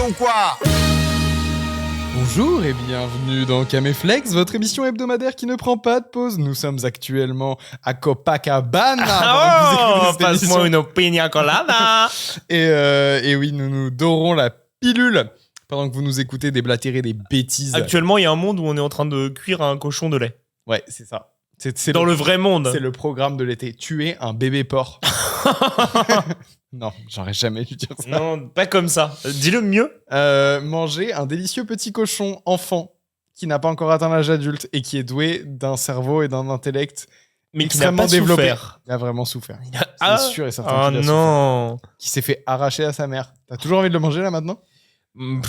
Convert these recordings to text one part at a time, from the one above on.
ou quoi? Bonjour et bienvenue dans Caméflex, votre émission hebdomadaire qui ne prend pas de pause. Nous sommes actuellement à Copacabana. Passe-moi une opinion colada. Et oui, nous dorons la pilule pendant que vous nous écoutez déblatérer des bêtises. Actuellement, il y a un monde où on est en train de cuire un cochon de lait. Ouais, c'est ça. C'est dans le vrai monde. C'est le programme de l'été. Tuer un bébé porc. Non, j'aurais jamais dû dire ça. Non, pas comme ça. Dis-le mieux. Manger un délicieux petit cochon enfant qui n'a pas encore atteint l'âge adulte et qui est doué d'un cerveau et d'un intellect mais qui n'a pas développé. Souffert. Il a vraiment souffert. C'est sûr et certain qu'il a souffert. Non. Qui s'est fait arracher à sa mère. T'as toujours envie de le manger là maintenant? Un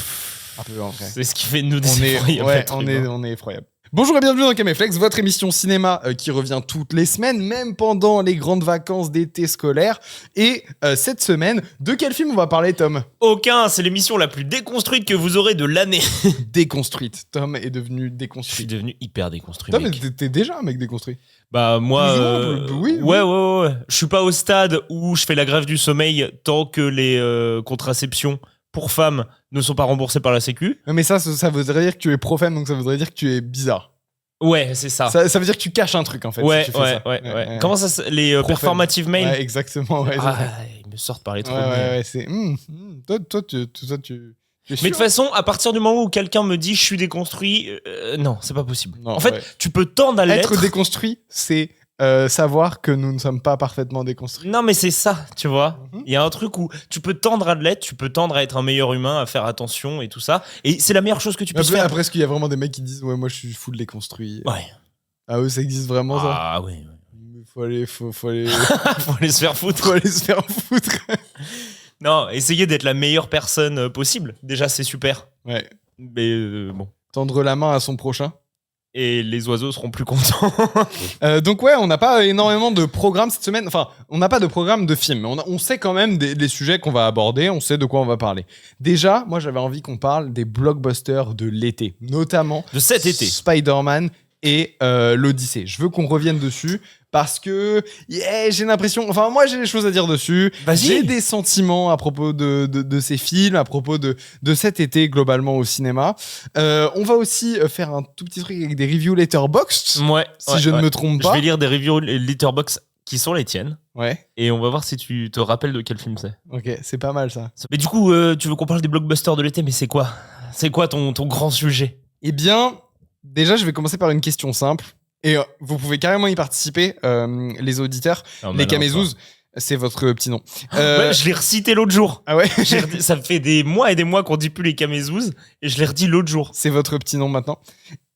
peu en vrai. C'est ce qui fait de nous des effroyables. On est effroyable. Bonjour et bienvenue dans Caméflex, votre émission cinéma qui revient toutes les semaines, même pendant les grandes vacances d'été scolaire. Et cette semaine, de quel film on va parler, Tom? Aucun, c'est l'émission la plus déconstruite que vous aurez de l'année. Déconstruite. Tom est devenu Je déconstruit. suis devenu hyper déconstruit. Tom, mais t'es déjà un mec déconstruit. Bah moi, oui. Ouais. Je suis pas au stade où je fais la grève du sommeil tant que les contraceptions pour femmes ne sont pas remboursées par la Sécu. Mais ça voudrait dire que tu es pro-femme, donc ça voudrait dire que tu es bizarre. Ouais, c'est ça. Ça veut dire que tu caches un truc, en fait. Ouais, si tu fais ça. Ouais. Comment ça, les performative mail? Ouais, exactement. Ouais, ils me sortent par les trous. Ouais, c'est... Toi, tu mais de toute façon, à partir du moment où quelqu'un me dit je suis déconstruit, non, c'est pas possible. Non, en fait, tu peux tendre à l'être. Être déconstruit, c'est savoir que nous ne sommes pas parfaitement déconstruits. Non, mais c'est ça, tu vois. Il y a un truc où tu peux tendre à l'être, tu peux tendre à être un meilleur humain, à faire attention et tout ça. Et c'est la meilleure chose que tu puisses faire. Après, est-ce qu'il y a vraiment des mecs qui disent ouais, moi je suis full déconstruit? Ouais. Ah oui, ça existe vraiment ça? Ah oui. Faut aller faut aller se faire foutre. Faut aller se faire foutre. Non, essayez d'être la meilleure personne possible. Déjà, c'est super. Ouais. Mais bon. Tendre la main à son prochain. Et les oiseaux seront plus contents. Donc ouais, on n'a pas énormément de programmes cette semaine. Enfin, on n'a pas de programme de film. Mais on sait quand même les sujets qu'on va aborder. On sait de quoi on va parler. Déjà, moi, j'avais envie qu'on parle des blockbusters de l'été. Notamment... De cet été. Spider-Man et l'Odyssée. Je veux qu'on revienne dessus parce que j'ai l'impression... Enfin, moi, j'ai des choses à dire dessus. Vas-y. J'ai des sentiments à propos de ces films, à propos de cet été, globalement, au cinéma. On va aussi faire un tout petit truc avec des reviews Letterboxd, si je ne me trompe pas. Je vais lire des reviews Letterboxd qui sont les tiennes. Ouais. Et on va voir si tu te rappelles de quel film c'est. Ok, c'est pas mal, ça. Mais du coup, tu veux qu'on parle des blockbusters de l'été, mais c'est quoi? C'est quoi ton grand sujet? Eh bien, déjà, je vais commencer par une question simple. Et vous pouvez carrément y participer, les auditeurs. Les Camézouz, c'est votre petit nom. Ouais, je l'ai recité l'autre jour. Ah ouais? Ça fait des mois et des mois qu'on dit plus les Camézouz, et je l'ai redit l'autre jour. C'est votre petit nom maintenant.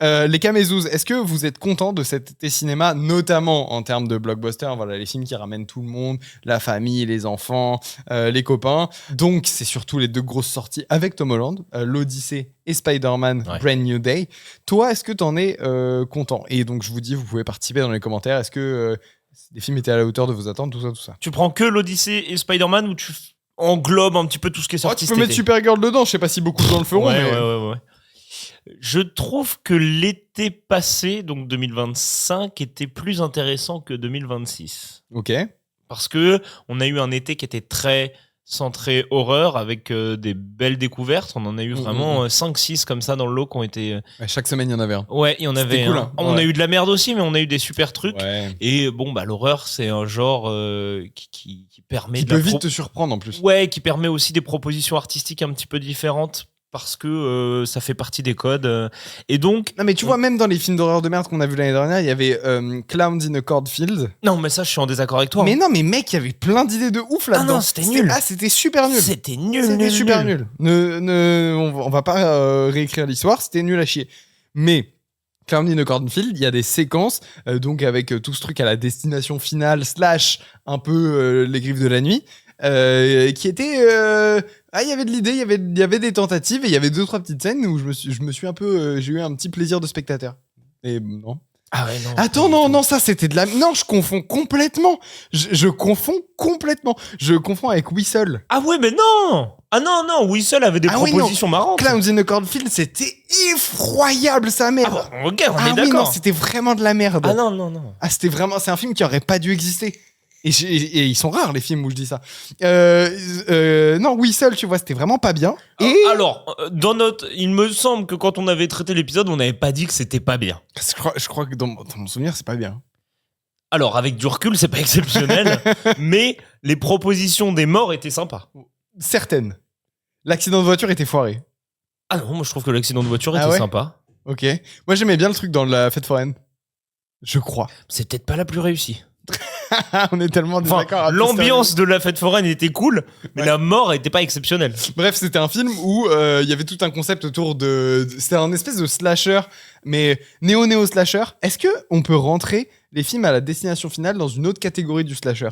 Les Camézouz, est-ce que vous êtes contents de cet été cinéma, notamment en termes de blockbusters? Voilà, les films qui ramènent tout le monde, la famille, les enfants, les copains. Donc, c'est surtout les deux grosses sorties avec Tom Holland, l'Odyssée et Spider-Man Brand New Day. Toi, est-ce que t'en es content? Et donc, je vous dis, vous pouvez participer dans les commentaires. Est-ce que les films étaient à la hauteur de vos attentes, tout ça? Tu prends que l'Odyssée et Spider-Man ou tu englobes un petit peu tout ce qui est sorti? Tu peux mettre Supergirl dedans, je sais pas si beaucoup de gens le feront. Ouais. Je trouve que l'été passé, donc 2025, était plus intéressant que 2026. Ok. Parce que on a eu un été qui était très centré horreur avec des belles découvertes. On en a eu vraiment 5-6 comme ça dans le lot qui ont été... Chaque semaine, il y en avait un. Ouais, il y en avait cool, un. hein. On a eu de la merde aussi, mais on a eu des super trucs. Ouais. Et bon, l'horreur, c'est un genre qui permet... Qui peut vite te surprendre en plus. Ouais, qui permet aussi des propositions artistiques un petit peu différentes. Parce que ça fait partie des codes. Et donc... Non mais tu vois, même dans les films d'horreur de merde qu'on a vu l'année dernière, il y avait Clowns in a Cornfield. Non mais ça, je suis en désaccord avec toi. Mais non mais mec, il y avait plein d'idées de ouf là-dedans. Ah non, c'était nul. Ah, c'était super nul. C'était nul. C'était super nul. On va pas réécrire l'histoire, c'était nul à chier. Mais... Clown in a Cornfield, il y a des séquences, donc avec tout ce truc à la destination finale, / un peu les griffes de la nuit, qui était... il y avait de l'idée, il y avait des tentatives, et il y avait 2-3 petites scènes où je me suis un peu... j'ai eu un petit plaisir de spectateur. Et non. Ah ouais, non. Attends, non, ça c'était de la... Non, je confonds complètement. Je confonds complètement. Je confonds avec Whistle. Ah ouais, mais non. Ah non, Whistle avait des propositions marrantes. Clowns in a Cornfield, c'était effroyable, sa mère. Ah bon, ok, on est Oui, d'accord. non, c'était vraiment de la merde. Ah non. Ah, c'était un film qui aurait pas dû exister. Et ils sont rares, les films où je dis ça. Non, Whistle, tu vois, c'était vraiment pas bien. Et Alors, il me semble que quand on avait traité l'épisode, on n'avait pas dit que c'était pas bien. je crois que dans mon souvenir, c'est pas bien. Alors, avec du recul, c'est pas exceptionnel, mais les propositions des morts étaient sympas. Certaines. L'accident de voiture était foiré. Ah non, moi je trouve que l'accident de voiture était ouais sympa. Ok. Moi, j'aimais bien le truc dans la fête foraine. Je crois. C'est peut-être pas la plus réussie. On est tellement désaccords. L'ambiance de la fête foraine était cool, mais la mort était pas exceptionnelle. Bref, c'était un film où il y avait tout un concept autour de... C'était un espèce de slasher, mais néo-slasher. Est-ce qu'on peut rentrer les films à la destination finale dans une autre catégorie du slasher ?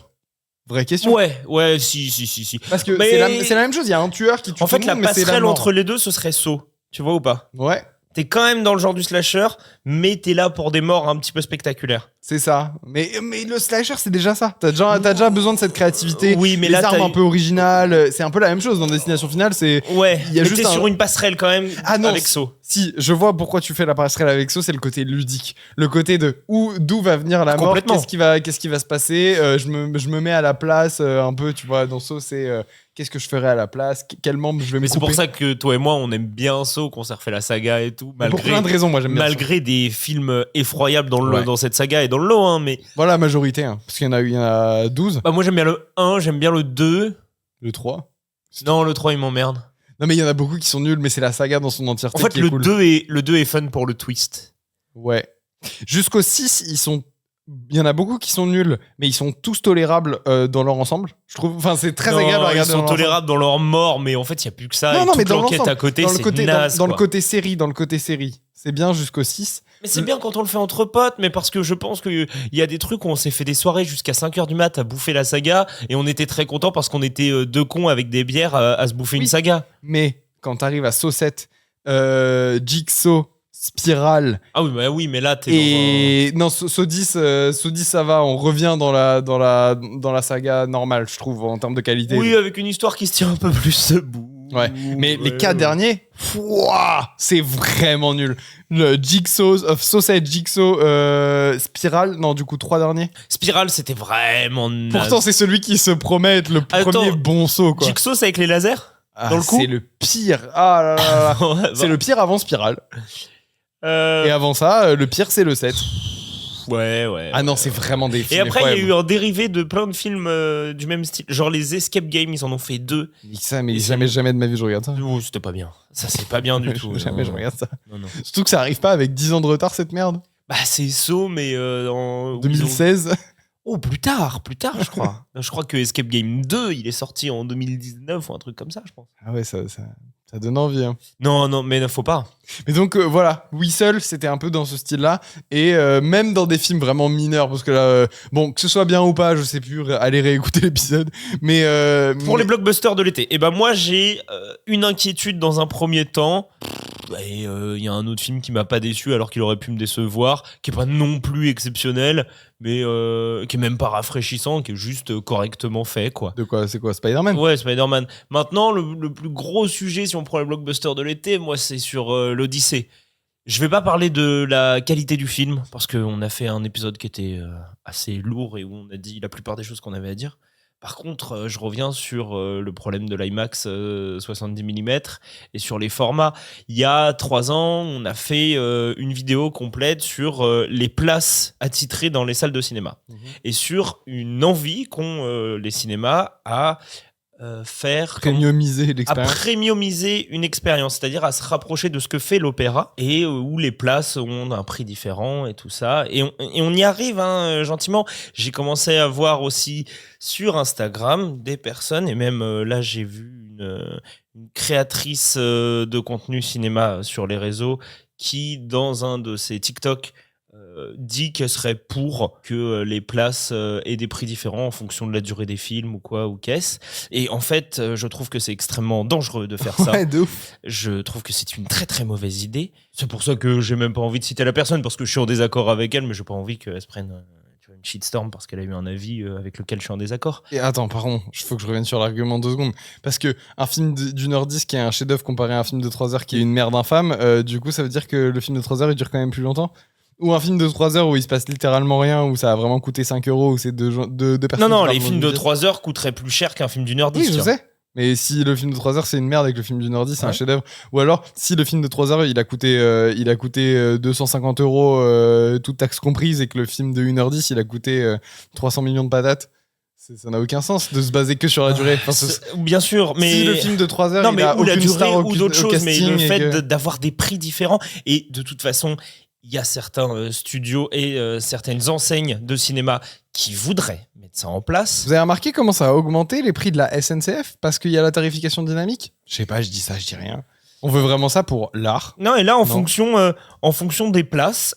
Vraie question. Ouais, si. Parce que Mais- c'est la même chose, il y a un tueur qui tue En fait, tout le la monde, mais c'est passerelle mort. entre les deux, ce serait Saw. Tu vois ou pas? Ouais, T'es quand même dans le genre du slasher, mais t'es là pour des morts un petit peu spectaculaires. c'est ça. Mais le slasher, c'est déjà ça. T'as déjà besoin de cette créativité. Oui, mais les là, armes t'as un peu originales. C'est un peu la même chose dans Destination Finale. C'est Ouais, il y a mais juste t'es un- sur une passerelle quand même non, avec Saw. Si, je vois pourquoi tu fais la passerelle avec Saw, c'est le côté ludique. Le côté de d'où va venir la mort, Complètement. qu'est-ce qui va se passer. Je me mets à la place un peu, tu vois, dans Saw, c'est qu'est-ce que je ferais à la place, quel membre je vais me Mais c'est couper. pour ça que toi et moi, on aime bien Saw, qu'on s'est refait la saga et tout, Mais pour malgré, plein de raisons, moi j'aime bien Saw. malgré des films effroyables Ouais. dans cette saga et dans le lot. Hein, mais Voilà la majorité, hein, parce qu'il y en a 12, moi, j'aime bien le 1, j'aime bien le 2. le 3. Non, le 3, il m'emmerde. Non, mais il y en a beaucoup qui sont nuls, mais c'est la saga dans son entièreté En fait, qui est le cool. 2 est fun pour le twist. Ouais. Jusqu'au 6, il y en a beaucoup qui sont nuls, mais ils sont tous tolérables dans leur ensemble. Je trouve, enfin, c'est très Non, agréable à ils regarder. sont dans leur tolérables dans leur mort, mais en fait, il n'y a plus que ça. Non, et non, mais toute dans l'enquête l'ensemble, à côté, dans le c'est côté, naze. dans le quoi. côté série, c'est bien jusqu'au 6. Mais c'est bien quand on le fait entre potes, mais parce que je pense qu'il y a des trucs où on s'est fait des soirées jusqu'à 5h du mat à bouffer la saga, et on était très contents parce qu'on était deux cons avec des bières à se bouffer Oui. une saga. Mais quand t'arrives à Saw 7, Jigsaw, Spiral Ah oui, mais là, t'es et non, Saw 10, ça va, on revient dans la saga normale, je trouve, en termes de qualité. Oui, avec une histoire qui se tient un peu plus debout. Ouais, mais les 4 derniers, fouah, c'est vraiment nul. Le Saw 7, Jigsaw, Spiral, non, du coup, 3 derniers. Spiral, c'était vraiment naze. Pourtant, c'est celui qui se promet être le Attends, premier bon saut, quoi. Jigsaw, c'est avec les lasers dans le coup. C'est le pire. Ah là là là. Ouais, bah, C'est le pire avant Spiral. Et avant ça, le pire, c'est le 7. Ouais. Ah non, c'est vraiment des Et films après, il y a incroyables. eu un dérivé de plein de films du même style. Genre les Escape Games, ils en ont fait 2. Ça, mais Et jamais de ma vie, je regarde ça. Oh, c'était pas bien. Ça, c'est pas bien du tout. Jamais je Non. regarde ça. Non. Surtout que ça arrive pas avec 10 ans de retard, cette merde. Bah, c'est Saw, mais en 2016. Oh, plus tard, je crois. Je crois que Escape Game 2, il est sorti en 2019 ou un truc comme ça, je pense. Ah ouais, ça donne envie. Hein. Non, mais faut pas. Mais donc voilà, Whistle, c'était un peu dans ce style-là. Et même dans des films vraiment mineurs, parce que là, bon, que ce soit bien ou pas, je sais plus, allez réécouter l'épisode. Mais Pour les blockbusters de l'été, moi j'ai une inquiétude dans un premier temps. Et il y a un autre film qui m'a pas déçu alors qu'il aurait pu me décevoir, qui est pas non plus exceptionnel, mais qui est même pas rafraîchissant, qui est juste correctement fait, quoi. de quoi, c'est quoi, Spider-Man? Ouais, Spider-Man. Maintenant, le plus gros sujet, si on prend les blockbusters de l'été, moi, c'est sur l'Odyssée. Je vais pas parler de la qualité du film, parce qu'on a fait un épisode qui était assez lourd et où on a dit la plupart des choses qu'on avait à dire. Par contre, je reviens sur le problème de l'IMAX 70 mm et sur les formats. Il y a 3 ans, on a fait une vidéo complète sur les places attitrées dans les salles de cinéma et sur une envie qu'ont les cinémas à faire Premiumiser à l'expérience. premiumiser une expérience, c'est-à-dire à se rapprocher de ce que fait l'opéra et où les places ont un prix différent et tout ça. Et on y arrive hein, gentiment. J'ai commencé à voir aussi sur Instagram des personnes et même là j'ai vu une créatrice de contenu cinéma sur les réseaux qui dans un de ses TikTok dit qu'elle serait pour que les places aient des prix différents en fonction de la durée des films ou quoi ou qu'est-ce. Et en fait, je trouve que c'est extrêmement dangereux de faire ça. Ouais, de ouf. Je trouve que c'est une très très mauvaise idée. C'est pour ça que j'ai même pas envie de citer la personne parce que je suis en désaccord avec elle, mais j'ai pas envie qu'elle se prenne une shitstorm parce qu'elle a eu un avis avec lequel je suis en désaccord. Et attends, pardon, il faut que je revienne sur l'argument 2 secondes. Parce que un film d'1h10 qui est un chef-d'œuvre comparé à un film de 3 heures qui est une merde infâme, du coup, ça veut dire que le film de 3 heures il dure quand même plus longtemps? Ou un film de 3 heures où il se passe littéralement rien, où ça a vraiment coûté 5 euros, où c'est deux personnes. Non, qui les parlent films dans de une 3 heures coûteraient plus cher qu'un film d'1h10. pièce. Oui, je sais. Mais si le film de 3 heures c'est une merde et que le film d'une heure 10 c'est un chef-d'œuvre, ou alors si le film de 3 heures il a coûté 250 euros, toute taxe comprise, et que le film de 1h10 il a coûté 300 millions de patates, ça n'a aucun sens de se baser que sur la durée. Bien sûr, mais si le film de 3 heures non, il mais a ou la aucune durée star ou d'autres choses, mais le fait que... d'avoir des prix différents, et de toute façon, il y a certains studios et certaines enseignes de cinéma qui voudraient mettre ça en place. Vous avez remarqué comment ça a augmenté les prix de la SNCF parce qu'il y a la tarification dynamique? Je sais pas, je dis ça, je dis rien. On veut vraiment ça pour l'art. Non, et là, en fonction des places,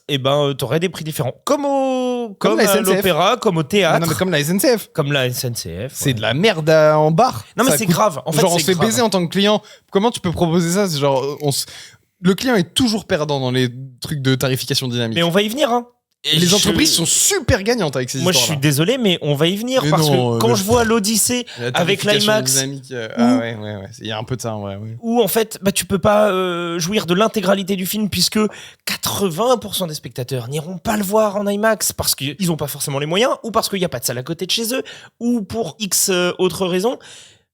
t'aurais des prix différents. Comme à l'opéra, comme au théâtre. Non, mais comme la SNCF. Comme la SNCF. C'est de la merde en bar. Non, mais c'est grave. En fait, genre, on se fait baiser en tant que client. Comment tu peux proposer ça? C'est genre, le client est toujours perdant dans les trucs de tarification dynamique. Mais on va y venir, hein. Et les entreprises sont super gagnantes avec ces histoires-là. Moi, je suis désolé, mais on va y venir, mais parce que quand je vois l'Odyssée avec l'IMAX, il y a un peu de ça en vrai. Oui. Où en fait, tu peux pas jouir de l'intégralité du film, puisque 80% des spectateurs n'iront pas le voir en IMAX parce qu'ils ont pas forcément les moyens, ou parce qu'il y a pas de salle à côté de chez eux, ou pour X autres raisons.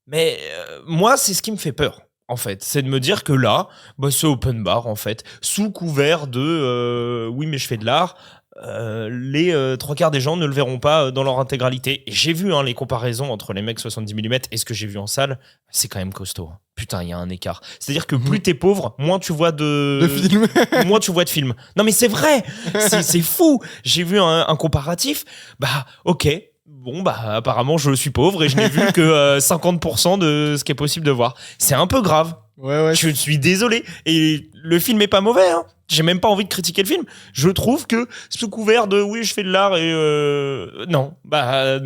Mais moi, c'est ce qui me fait peur. En fait, c'est de me dire que là, c'est open bar en fait, sous couvert de oui, mais je fais de l'art. Les 3/4 des gens ne le verront pas dans leur intégralité. Et j'ai vu les comparaisons entre les mecs 70 mm et ce que j'ai vu en salle, c'est quand même costaud. Putain, il y a un écart. C'est-à-dire que plus t'es pauvre, moins tu vois de films. moins tu vois de films. Non mais c'est vrai, c'est fou. J'ai vu un comparatif. Ok. Bon, apparemment, je suis pauvre et je n'ai vu que 50% de ce qui est possible de voir. C'est un peu grave. Ouais. Je suis désolé. Et le film est pas mauvais, hein. J'ai même pas envie de critiquer le film. Je trouve que sous couvert de oui, je fais de l'art et non,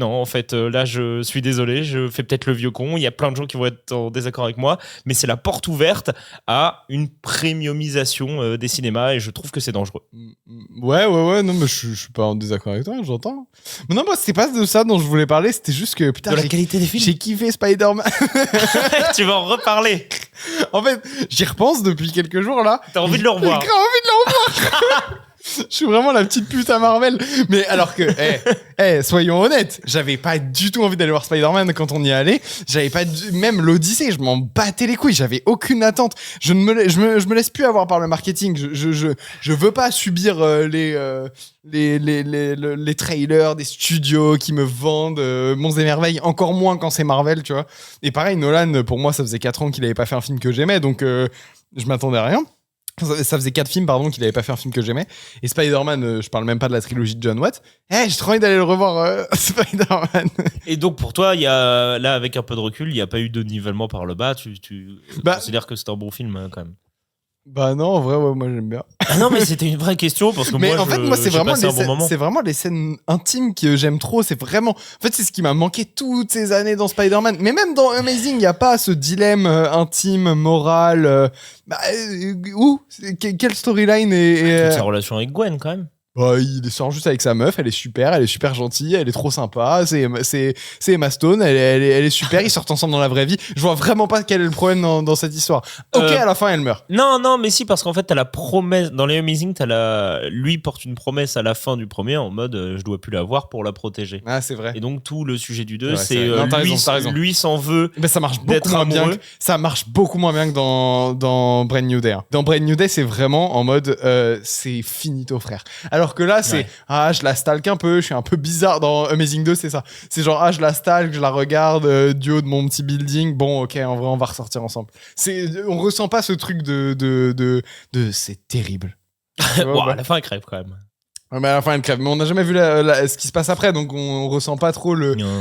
en fait, là, je suis désolé, je fais peut-être le vieux con. Il y a plein de gens qui vont être en désaccord avec moi, mais c'est la porte ouverte à une premiumisation des cinémas et je trouve que c'est dangereux. Ouais, non, mais je suis pas en désaccord avec toi, j'entends. Mais non, moi, c'est pas de ça dont je voulais parler, c'était juste que putain, de la qualité des films. J'ai kiffé Spider-Man. Tu vas en reparler. En fait, j'y repense depuis quelques jours là. T'as envie de le revoir. J'ai grave envie de le revoir. Je suis vraiment la petite pute à Marvel. Mais alors que, soyons honnêtes, j'avais pas du tout envie d'aller voir Spider-Man quand on y allait. J'avais pas même l'Odyssée, je m'en battais les couilles. J'avais aucune attente. Je me laisse plus avoir par le marketing. Je veux pas subir les trailers des studios qui me vendent Monts et Merveilles, encore moins quand c'est Marvel, tu vois. Et pareil, Nolan, pour moi, ça faisait 4 ans qu'il avait pas fait un film que j'aimais, donc je m'attendais à rien. Ça faisait 4 films, pardon, qu'il avait pas fait un film que j'aimais. Et Spider-Man, je parle même pas de la trilogie de John Watt. J'ai trop envie d'aller le revoir, Spider-Man. Et donc, pour toi, là, avec un peu de recul, il n'y a pas eu de nivellement par le bas. Tu considères que c'est un bon film, quand même? Non, en vrai, moi j'aime bien. Ah non, mais c'était une vraie question parce que moi c'est vraiment c'est vraiment les scènes intimes que j'aime trop. C'est vraiment, en fait, c'est ce qui m'a manqué toutes ces années dans Spider-Man. Mais même dans Amazing, il y a pas ce dilemme intime, moral. Quelle storyline toute sa relation avec Gwen, quand même. Il sort juste avec sa meuf, elle est super gentille, elle est trop sympa, c'est Emma Stone, elle est super, ils sortent ensemble dans la vraie vie. Je vois vraiment pas quel est le problème dans cette histoire. À la fin elle meurt. Non, mais si, parce qu'en fait t'as la promesse, dans les Amazing, lui porte une promesse à la fin du premier en mode je dois plus la voir pour la protéger. Ah, c'est vrai. Et donc tout le sujet du 2, c'est t'as raison. Lui s'en veut. Ça marche beaucoup moins bien. Ça marche beaucoup moins bien que dans Brand New Day. Dans Brand New Day, c'est vraiment en mode c'est finito, frère. Alors que là, c'est je la stalk un peu, je suis un peu bizarre. Dans Amazing 2, c'est ça. C'est genre je la stalk, je la regarde du haut de mon petit building. Bon, ok, en vrai, on va ressortir ensemble. On ressent pas ce truc de c'est terrible. À la fin, elle crève quand même. Mais à la fin, elle crève. Mais on n'a jamais vu ce qui se passe après, donc on ressent pas trop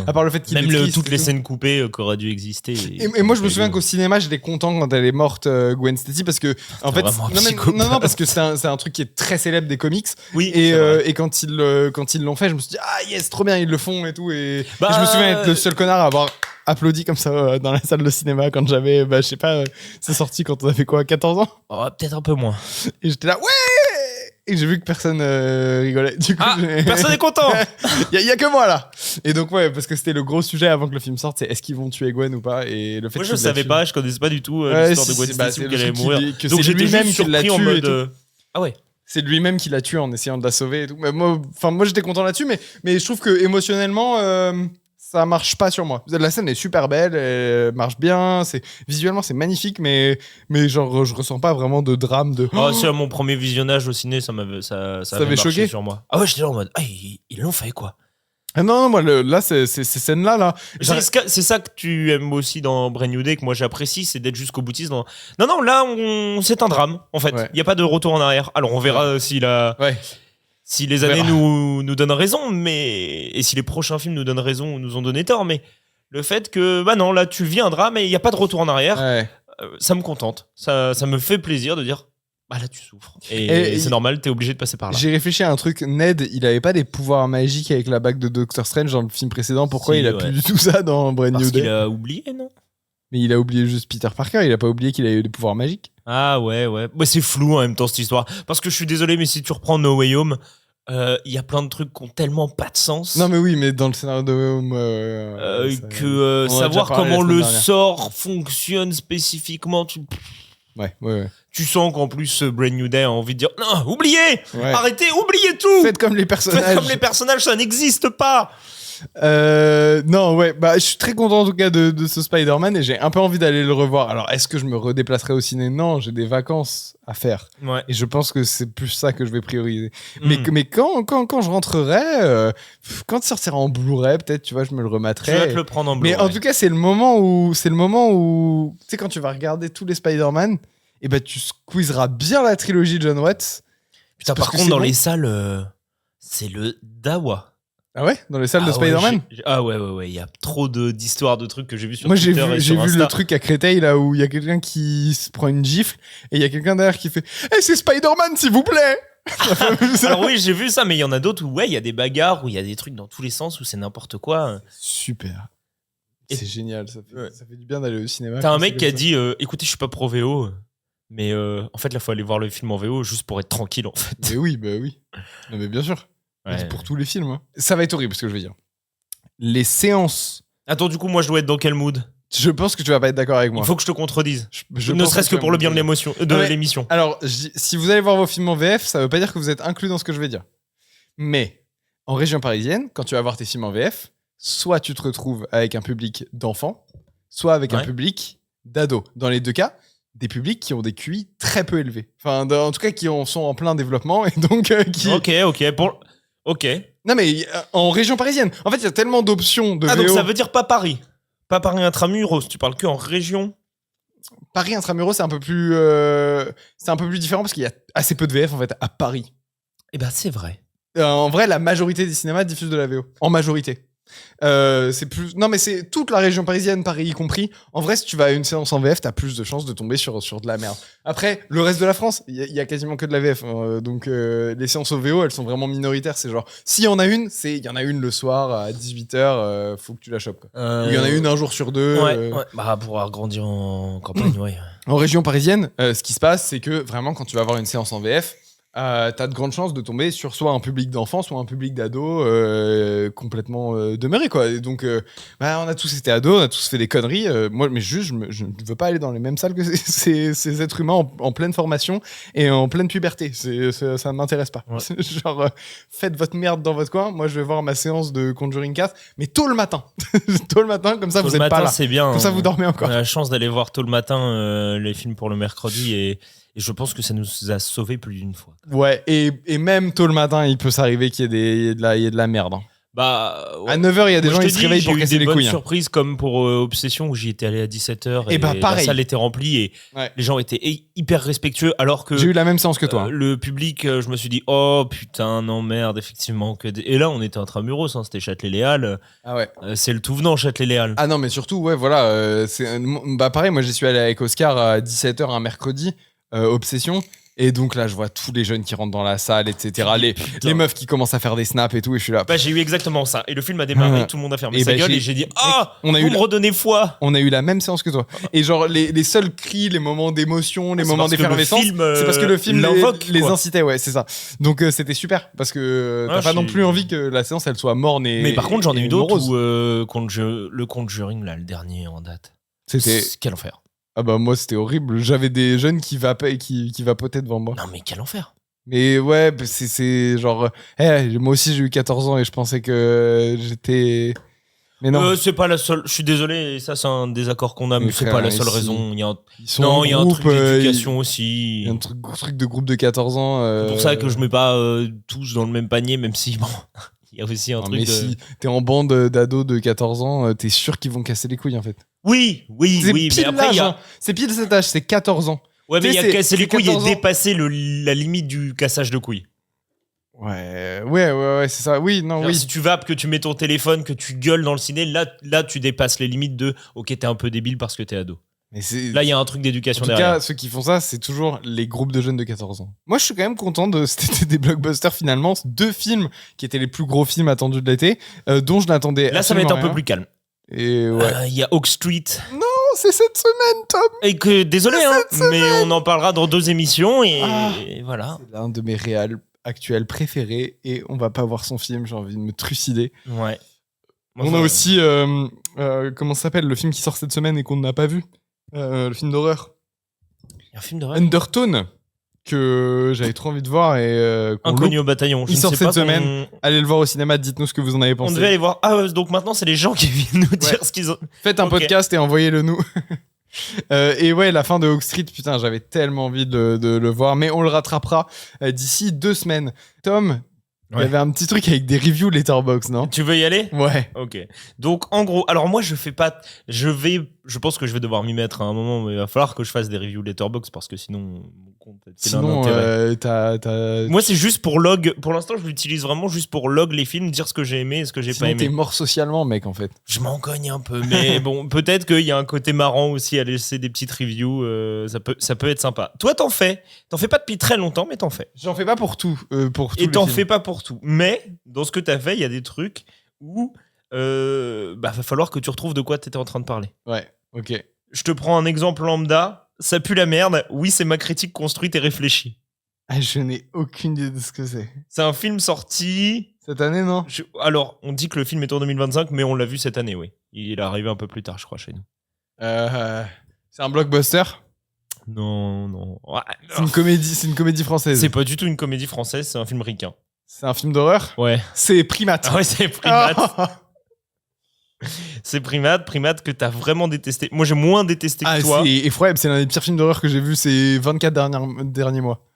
à part le fait qu'il même est triste, toutes les scènes coupées qu'auraient dû exister. Et moi, je me souviens qu'au cinéma, j'étais content quand elle est morte, Gwen Stacy, parce que en fait, non, parce que c'est un truc qui est très célèbre des comics. Oui. Et quand ils l'ont fait, je me suis dit yes, trop bien, ils le font et tout. Et je me souviens être le seul connard à avoir applaudi comme ça dans la salle de cinéma quand j'avais, je sais pas, c'est sorti quand on avait quoi, 14 ans. Peut-être un peu moins. Et j'étais là, ouais. Et j'ai vu que personne rigolait. Du coup, personne est content. Il y a que moi là. Et donc parce que c'était le gros sujet avant que le film sorte, c'est est-ce qu'ils vont tuer Gwen ou pas. Et le fait moi je savais pas, je connaissais pas du tout l'histoire de Gwen Stacy qu'elle allait mourir. Donc j'étais juste surpris en mode Ah ouais. c'est lui-même qui l'a tué en essayant de la sauver et tout. Mais moi j'étais content là-dessus, mais je trouve que émotionnellement, ça marche pas sur moi. La scène est super belle, elle marche bien, visuellement c'est magnifique, mais genre je ressens pas vraiment de drame de. Oh, c'est à mon premier visionnage au ciné, ça avait m'avait marché choqué sur moi. Ah ouais, j'étais là en mode, ils l'ont fait quoi. Ah non, moi là ces scènes là. C'est ça que tu aimes aussi dans Brand New Day, que moi j'apprécie, c'est d'être jusqu'au boutiste. Non, là c'est un drame en fait. Il y a pas de retour en arrière. Alors on verra si les années nous donnent raison, et si les prochains films nous donnent raison ou nous ont donné tort, mais le fait que, non, là, tu vis un drame et il n'y a pas de retour en arrière, ça me contente. Ça me fait plaisir de dire, là, tu souffres. Et c'est normal, t'es obligé de passer par là. J'ai réfléchi à un truc. Ned, il avait pas des pouvoirs magiques avec la bague de Doctor Strange dans le film précédent. Pourquoi il a plus du tout ça dans Brand New Day ? Parce qu'il a oublié, non ? Mais il a oublié juste Peter Parker, il a pas oublié qu'il a eu des pouvoirs magiques. Ah ouais. C'est flou en même temps, cette histoire. Parce que je suis désolé, mais si tu reprends No Way Home, il y a plein de trucs qui ont tellement pas de sence. Non mais oui, mais dans le scénario de Home, que savoir comment le sort fonctionne spécifiquement, Ouais. Tu sens qu'en plus Brand New Day a envie de dire non, oubliez, arrêtez, oubliez tout. Faites comme les personnages, ça n'existe pas. Non, je suis très content en tout cas de ce Spider-Man et j'ai un peu envie d'aller le revoir. Alors, est-ce que je me redéplacerai au ciné ? Non, j'ai des vacances à faire. Ouais. Et je pense que c'est plus ça que je vais prioriser. Mais quand je rentrerai, quand il sortira en Blu-ray, peut-être, tu vois, je me le remettrai. Tu vas te le prendre en Blu-ray. Mais en tout cas, c'est le moment où, tu sais, quand tu vas regarder tous les Spider-Man, et tu squeezeras bien la trilogie de John Watts. Putain, par contre, dans les salles, c'est le dawa. Ah ouais, dans les salles de Spider-Man. Ouais, il y a trop d'histoires de trucs que j'ai vu sur Moi, Twitter. Moi, j'ai vu le truc à Créteil là où il y a quelqu'un qui se prend une gifle et il y a quelqu'un derrière qui fait c'est Spider-Man, s'il vous plaît. Alors oui, j'ai vu ça, mais il y en a d'autres où il y a des bagarres, où il y a des trucs dans tous les sens, où c'est n'importe quoi. Super. C'est génial, ça fait du bien d'aller au cinéma. T'as un mec qui a dit écoutez, je suis pas pro VO, mais en fait là, faut aller voir le film en VO juste pour être tranquille en fait. Mais oui. Non mais bien sûr. C'est pour tous les films. Hein. Ça va être horrible ce que je veux dire. Les séances. Attends, du coup, moi je dois être dans quel mood ? Je pense que tu vas pas être d'accord avec moi. Il faut que je te contredise. Je ne serait-ce que pour le bien de l'émission, l'émission. Alors, si vous allez voir vos films en VF, ça veut pas dire que vous êtes inclus dans ce que je vais dire. Mais en région parisienne, quand tu vas voir tes films en VF, soit tu te retrouves avec un public d'enfants, soit avec un public d'ados. Dans les deux cas, des publics qui ont des QI très peu élevés. Enfin, en tout cas, qui sont en plein développement et donc qui. Ok. Non mais en région parisienne. En fait, il y a tellement d'options de VO. Donc ça veut dire pas Paris. Pas Paris intramuros. Tu parles que en région. Paris intramuros, c'est un peu plus différent parce qu'il y a assez peu de VF en fait à Paris. Eh ben c'est vrai. En vrai, la majorité des cinémas diffusent de la VO. En majorité. C'est plus. Non mais c'est toute la région parisienne, Paris y compris. En vrai, si tu vas à une séance en VF, t'as plus de chances de tomber sur de la merde. Après, le reste de la France, il y a quasiment que de la VF. Donc les séances au VO, elles sont vraiment minoritaires. C'est genre, s'il y en a une, il y en a une le soir à 18h, faut que tu la chopes. Il y en a une un jour sur deux. Ouais. Pour grandir en campagne, ouais. En région parisienne, ce qui se passe, c'est que vraiment, quand tu vas avoir une séance en VF, t'as de grandes chances de tomber sur soit un public d'enfants, soit un public d'ados complètement demeuré, quoi. Et donc, on a tous été ados, on a tous fait des conneries. Moi, mais juste, je ne veux pas aller dans les mêmes salles que ces êtres humains en pleine formation et en pleine puberté. Ça ne m'intéresse pas. Ouais. Genre, faites votre merde dans votre coin. Moi, je vais voir ma séance de Conjuring 4, mais tôt le matin. Tôt le matin, comme ça, vous n'êtes pas là. C'est bien. Comme ça, vous dormez encore. On a la chance d'aller voir tôt le matin les films pour le mercredi et je pense que ça nous a sauvés plus d'une fois. Ouais, et même tôt le matin, il peut s'arriver qu'il y ait de la merde. À 9h, il y a des gens qui se réveillent pour casser les couilles. J'ai eu des bonnes surprises comme pour Obsession où j'y étais allé à 17h et pareil. La salle était remplie et les gens étaient hyper respectueux alors que... J'ai eu la même séance que toi. Le public, je me suis dit, oh putain, non merde, effectivement. Et là, on était intramuros, c'était Châtelet-Les Halles. Ah ouais. C'est le tout venant, Châtelet-Les Halles. Ah non, mais surtout, ouais, voilà. Pareil, moi j'y suis allé avec Oscar à 17h un mercredi. Obsession, et donc là je vois tous les jeunes qui rentrent dans la salle, etc. Les meufs qui commencent à faire des snaps et tout, et je suis là. J'ai eu exactement ça, et le film a démarré, tout le monde a fermé sa gueule et j'ai dit vous me redonnez foi. On a eu la même séance que toi, et genre les seuls cris, les moments d'émotion, les moments d'effervescence, c'est parce que le film les incitait, ouais, c'est ça. Donc c'était super, parce que t'as pas non plus envie que la séance elle soit morne et mais par contre j'en ai eu d'autres où le Conjuring là, le dernier en date, c'était quel enfer. Ah bah moi c'était horrible, j'avais des jeunes qui vapotaient devant moi. Non mais quel enfer. Mais ouais, bah, c'est genre. Moi aussi, j'ai eu 14 ans et je pensais que j'étais. Mais non. C'est pas la seule. Je suis désolé, ça c'est un désaccord qu'on a, mais c'est frère, pas la seule ici, raison. ils sont Non, en il y a un groupe. truc d'éducation Il aussi. y a un truc de groupe de 14 ans. C'est pour ça que je mets pas tous dans le même panier, même si bon, il y a aussi un Non, truc mais de. si t'es en bande d'ados de 14 ans, t'es sûr qu'ils vont casser les couilles en fait. Oui, C'est mais pile après il y l'âge, a. hein. C'est pile cet âge, c'est 14 ans. Ouais, mais Tu il y sais, a casser les c'est couilles et 14 ans. dépasser la limite du cassage de couilles. Ouais, c'est ça. Oui, non, Alors, oui. si tu vapes, que tu mets ton téléphone, que tu gueules dans le ciné, là tu dépasses les limites de ok, t'es un peu débile parce que t'es ado. Mais c'est. Là, il y a un truc En d'éducation tout derrière. cas, ceux qui font ça, c'est toujours les groupes de jeunes de 14 ans. Moi, je suis quand même content de cet été des blockbusters finalement. 2 films qui étaient les plus gros films attendus de l'été, dont je n'attendais Là, ça va être un absolument peu plus calme. Et ouais. Il y a Oak Street. Non, c'est cette semaine, Tom. Et que, désolé, hein, mais on en parlera dans 2 émissions et voilà. C'est l'un de mes réals actuels préférés et on va pas voir son film. J'ai envie de me trucider. Ouais. On a aussi, comment ça s'appelle, le film qui sort cette semaine et qu'on n'a pas vu. Le film d'horreur. Un film d'horreur. Undertone, que j'avais trop envie de voir et qu'on Inconnu loupe. au bataillon. Il sort cette semaine. Allez le voir au cinéma, dites-nous ce que vous en avez On pensé. devait aller voir. Ah, donc maintenant, c'est les gens qui viennent nous dire ce qu'ils ont. Faites un Ok. podcast et envoyez-le nous. Et ouais, la fin de Oak Street, putain, j'avais tellement envie de le voir, mais on le rattrapera d'ici 2 semaines. Tom, il y Ouais. avait un petit truc avec des reviews Letterboxd, non? Tu veux y aller? Ouais. Ok. Donc, en gros, alors moi, je pense que je vais devoir m'y mettre à un moment, mais il va falloir que je fasse des reviews Letterboxd parce que sinon, mon compte a un Sinon, intérêt. t'as. Moi, c'est juste pour log. Pour l'instant, je l'utilise vraiment juste pour log les films, dire ce que j'ai aimé et ce que j'ai pas Sinon, t'es aimé. mort socialement, mec, en fait. Je m'en cogne un peu, mais bon, peut-être qu'il y a un côté marrant aussi à laisser des petites reviews. Ça peut être sympa. Toi, t'en fais. T'en fais pas depuis très longtemps, mais t'en fais. J'en fais pas pour tout. Pour tous Et les t'en films. fais pas pour tout. Mais dans ce que t'as fait, il y a des trucs où va falloir que tu retrouves de quoi t'étais en train de parler. Ouais, ok. Je te prends un exemple lambda. Ça pue la merde. Oui, c'est ma critique construite et réfléchie. Ah, je n'ai aucune idée de ce que c'est. C'est un film sorti. Cette année, non? Alors, on dit que le film est en 2025, mais on l'a vu cette année, oui. Il est arrivé un peu plus tard, je crois, chez nous. C'est un blockbuster? Non. Ouais, C'est une comédie française. c'est pas du tout une comédie française, c'est un film ricain. C'est un film d'horreur? Ouais. C'est Primate. Ah ouais, c'est Primate. Ah, C'est Primate que t'as vraiment détesté. Moi, j'ai moins détesté que toi. c'est effroyable, c'est l'un des pires films d'horreur que j'ai vu ces 24 derniers mois.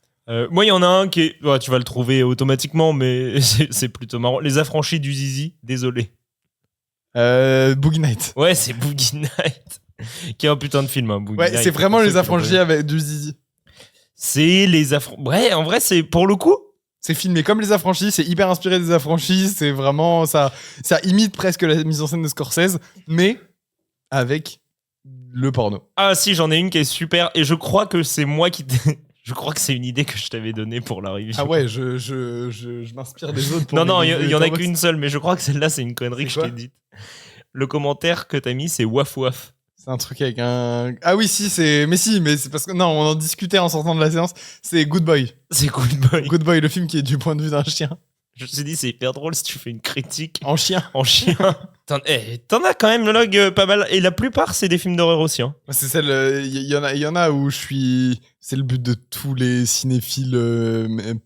Moi, il y en a un qui est. Ouais, tu vas le trouver automatiquement, mais c'est plutôt marrant. Les Affranchis du Zizi, désolé. Boogie Night. Ouais, c'est Boogie Night. Qui est un putain de film, hein, Boogie Ouais, Night, c'est vraiment pour ceux les qui l'ont affranchis pas vu. avec du zizi. C'est les Affranchis. Ouais, en vrai, c'est pour le coup. C'est filmé comme les affranchis, c'est hyper inspiré des affranchis, c'est vraiment ça imite presque la mise en scène de Scorsese, mais avec le porno. Ah, si, j'en ai une qui est super. Et je crois que c'est moi qui t'ai. Je crois que c'est une idée que je t'avais donnée pour la review. Ah ouais, je m'inspire des autres pour Non, les il y en a Letterboxd. qu'une seule, mais je crois que celle-là, c'est une connerie que C'est je quoi t'ai dite. Le commentaire que t'as mis, c'est waf waf. C'est un truc avec un. Ah oui, si, mais c'est parce que. Non, on en discutait en sortant de la séance. C'est Good Boy. C'est Good Boy. Good Boy, le film qui est du point de vue d'un chien. Je me suis dit, c'est hyper drôle si tu fais une critique En chien. en chien. T'en as quand même le log pas mal. Et la plupart, c'est des films d'horreur aussi. Hein. C'est celle. Il y en a où je suis. C'est le but de tous les cinéphiles,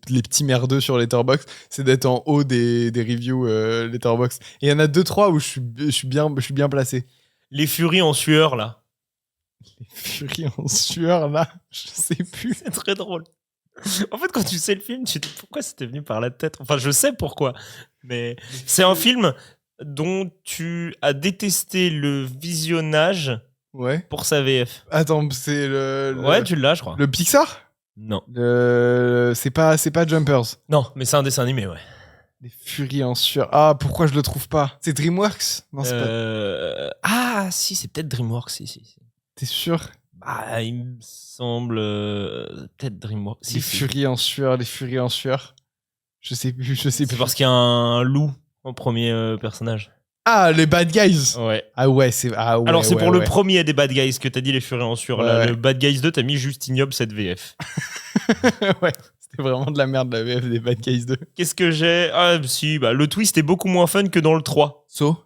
les petits merdeux sur Letterboxd, c'est d'être en haut des reviews Letterboxd. Et il y en a 2-3 où je suis bien placé. Les furies en sueur, là. Les furies en sueur, là, je sais plus. C'est très drôle. En fait, quand tu sais le film, tu te dis pourquoi c'était venu par la tête. Enfin, je sais pourquoi. Mais c'est un film dont tu as détesté le visionnage Ouais. pour sa VF. Attends, c'est Ouais, tu l'as, je crois. le Pixar. Non. C'est pas Jumpers. Non, mais c'est un dessin animé, ouais. Les furies en sueur. Ah, pourquoi je le trouve pas? C'est DreamWorks? Non, c'est pas. Ah, si, c'est peut-être DreamWorks. Si. T'es sûr? Bah, il me semble. Peut-être DreamWorks. Si, Les si. furies en sueur, les furies en sueur. Je sais plus. C'est parce qu'il y a un loup en premier personnage. Ah, les Bad Guys. Ouais. Ah ouais, c'est. Ah ouais. Alors, c'est ouais, pour ouais. le premier des Bad Guys que t'as dit les furies en sueur. Ouais, Là, ouais. le Bad Guys 2, t'as mis juste ignoble cette VF. Ouais, c'était vraiment de la merde la VF des Bad Guys 2. Qu'est-ce que j'ai? Ah, si, bah, le twist est beaucoup moins fun que dans le 3. So,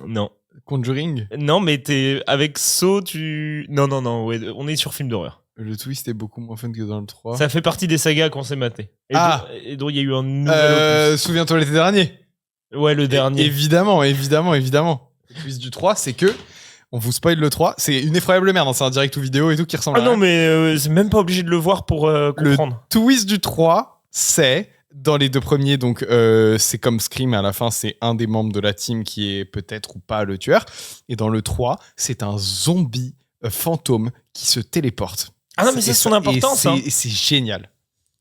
Non. Conjuring. Non, mais t'es avec So, tu. Non, ouais, on est sur film d'horreur. Le twist est beaucoup moins fun que dans le 3. Ça fait partie des sagas qu'on s'est maté. Et dont il y a eu un nouvel opus. Souviens-toi l'été dernier. Ouais, le dernier. Évidemment. Le twist du 3, c'est que on vous spoil le 3. C'est une effroyable merde. Hein. C'est un direct ou vidéo et tout qui ressemble à Ah non, rien. mais c'est même pas obligé de le voir pour comprendre. Le twist du 3, c'est dans les deux premiers, donc c'est comme Scream, à la fin, c'est un des membres de la team qui est peut-être ou pas le tueur. Et dans le 3, c'est un zombie fantôme qui se téléporte. Ah non, mais c'est son importance. Et c'est génial.